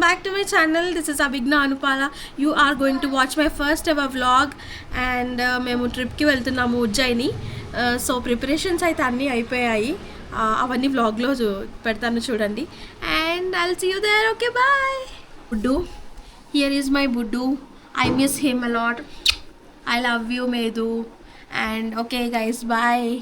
back to my channel. This is Abhigna Anupala. You are going to watch my first ever vlog and మేము ట్రిప్కి వెళ్తున్నాము Ujjaini. So preparations అయితే అన్నీ అయిపోయాయి. అవన్నీ వ్లాగ్లో పెడతాను చూడండి. And I'll see you there. Okay, bye. Buddu. Here is my Buddu. I miss him a lot. I love you, Medu. And okay guys, bye.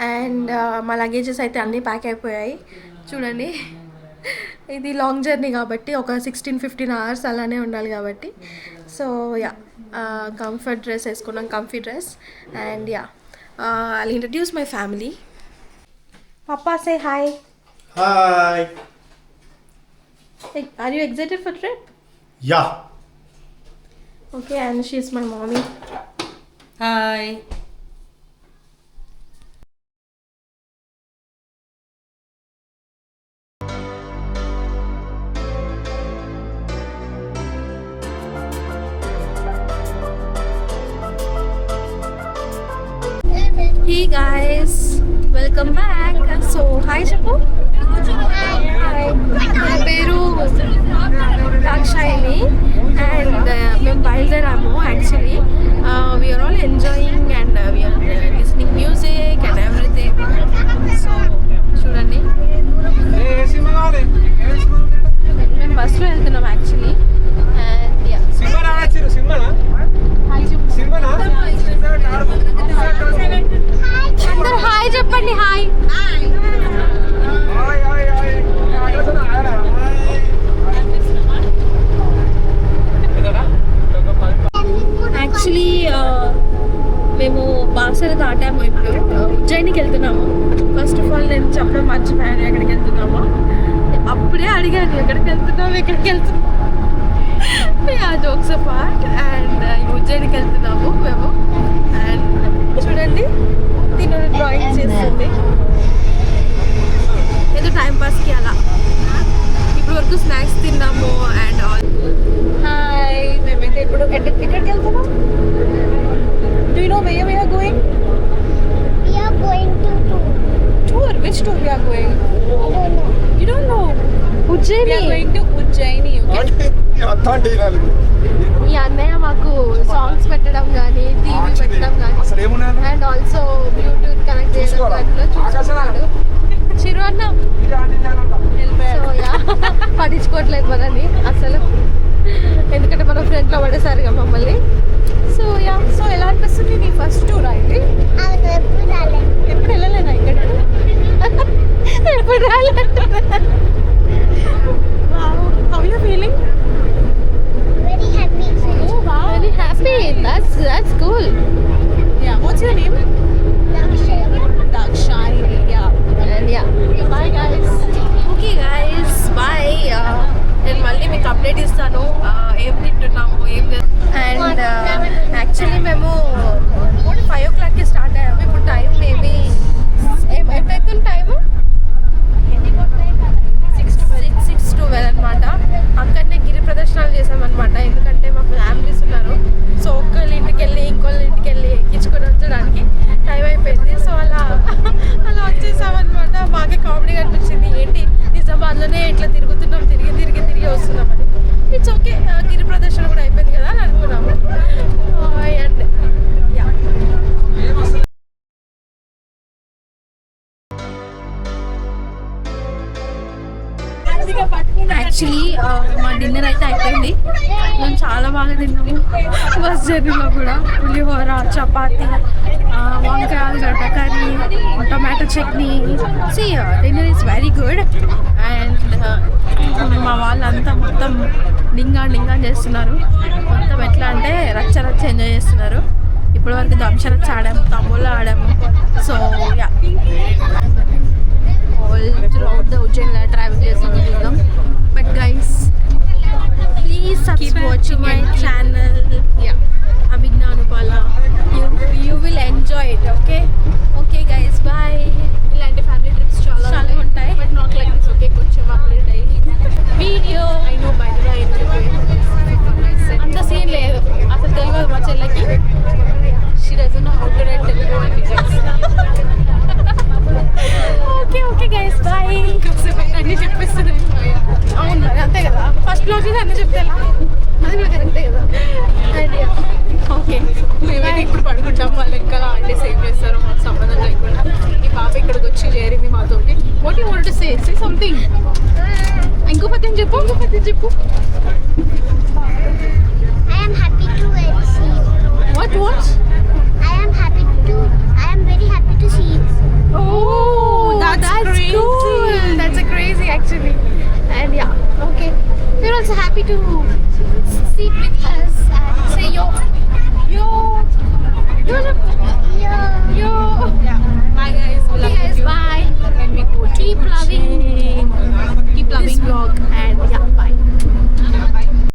And మా లగేజెస్ అయితే అన్నీ ప్యాక్ అయిపోయాయి చూడండి. ఇది లాంగ్ జర్నీ కాబట్టి ఒక 16-15 అవర్స్ అలానే ఉండాలి కాబట్టి సో యా కంఫర్ట్ డ్రెస్ వేసుకున్నాం, comfy dress. And yeah I'll introduce my family. Papa say hi. Hi. Are you excited for trip? Yeah. Okay, and she is my mummy. Hi. Hey guys, welcome back. So hi చెప్పు. Hi. నా పేరు Dakshayani and మేము బయలుదేరాము. Actually we are all enjoying and we are listening music and everything. So చూడండి, మేము బస్లో వెళ్తున్నాం actually. And yeah అందరూ హాయ్ చెప్పండి. హాయ్. యాక్చువల్లీ మేము బాసర దాటాము, ఇప్పుడు ఉజ్జయినికి వెళ్తున్నాము. ఫస్ట్ ఆఫ్ ఆల్ నేను చెప్పడం మర్చిపోయాను ఎక్కడికి వెళ్తున్నామో. అప్పుడే అడిగాను ఎక్కడికి వెళ్తున్నాము. Jokes apart. అండ్ ఉజ్జయినికి వెళ్తున్నాము మేము. అండ్ చూడండి, తిను డ్రాయింగ్ చేస్తుంది ఏదో టైంపాస్కి అలా. ఇప్పుడు వరకు స్నాక్స్ తిన్నాము అండ్ ఆల్. హాయ్. మేమైతే ఇప్పుడు ఎక్కడికి వెళ్తున్నాం? Do you know where we are going? We are going to Tour. Which tour we are going? I don't know. You don't know? Ujjaini. We are going to Ujjaini. Okay. ఈ అన్నయ్య మాకు songs పెట్టడం కానీ, TV పెట్టడం కానీ and also Bluetooth connect చేయడం అట్లా చూస్తున్నాడు. చిరు అన్న సో యా పట్టించుకోవట్లేదు మనని అసలు, ఎందుకంటే మనం ఫ్రెండ్లో పడేసారుగా మమ్మల్ని. సో యా, సో ఎలా అనిపిస్తుంది నీ ఫస్ట్ టూర్ అయితే? అవును, ఎప్పుడు రాలేదు. ఎప్పుడు వెళ్ళలేదా ఇక్కడ? ఎప్పుడు రాలేదు. How are you feeling? Very happy. Oh wow. Very happy. That's cool. Yeah. What's your name? Dakshayani. Yeah. And yeah. Bye guys. Okay guys, bye. నేను మళ్ళీ మీకు అప్డేట్ ఇస్తాను ఏం తింటున్నాము ఏం. అండ్ యాక్చువల్లీ మేము 5 o'clockకి స్టార్ట్ అయ్యాము. ఇప్పుడు టైం మేబీ ఎంత అవుతుంది టైము? 6-12 అనమాట. అక్కడనే గిరి ప్రదర్శనలు చేసామన్నమాట, ఎందుకంటే మా ఫ్యామిలీస్ ఉన్నారు. సో ఒకళ్ళ ఇంటికి వెళ్ళి ఇంకోళ్ళ ఇంటికి వెళ్ళి ఎక్కించుకొని వచ్చడానికి టైం అయిపోయింది. సో అలా వచ్చేసామన్నమాట. బాగా కామెడీగా అనిపించింది, ఏంటి నిజామాబాద్లోనే ఇట్లా తిరుగుతున్నాం, తిరిగి వస్తున్నామని. ఇట్స్ ఓకే, గిరి ప్రదర్శన కూడా అయిపోయింది కదా అని అనుకున్నాము. అండ్ యాక్చువల్లీ మా డిన్నర్ అయితే అయిపోయింది. మేము చాలా బాగా తిన్నాము బస్ జర్నీలో కూడా. పులిహోర, చపాతి, వంకాయ ఆలుగడ్డ curry, tomato chutney. See dinner is very good. And మా వాళ్ళంతా మొత్తం డింగా చేస్తున్నారు. మొత్తం ఎట్లా అంటే రచ్చ ఎంజాయ్ చేస్తున్నారు. ఇప్పటివరకు దంశరచ్చ ఆడాము, తంబోలా ఆడాము. So yeah, all throughout the Ujjain travel చేస్తాము చూద్దాం. But guys, please subscribe watching my channel Abhijna Anupala. You will enjoy it. Okay guys, bye. ఇలాంటి ఫ్యామిలీ ట్రిప్స్ చాలా ఉంటాయి. But not like this. Okay, కొంచెం అప్డేట్ అయ్యి video I know by the way అంత scene లేదు అసలు. తెలియదు మా చెల్లెకి. She doesn't know how to write Telugu అండి గైస్. Okay guys, bye. అన్నీ చెప్పేస్తున్నాయి. అవును మరి అంతే కదా, ఫస్ట్ బ్లాగ్ అన్నీ చెప్తే ఎలా? అది కూడా కరెక్టే కదా. ఓకే, మేమైతే ఇప్పుడు పడుకుంటాం. వాళ్ళు ఇంకా ఆంటీ సేవ్ చేస్తారు, మాకు సంబంధం లేకుండా. ఈ పాప ఇక్కడికి వచ్చి చేరింది మాతోటి. What you want to say something. ఇంకో పద్యం చెప్పు. I am happy to see you. What? I am very happy to see you. Oh, that's crazy. cool. That's a crazy actually. And yeah, okay. We're also happy to sit with us and say yo. Bye guys. Okay guys, bye. And we go Keep loving this vlog.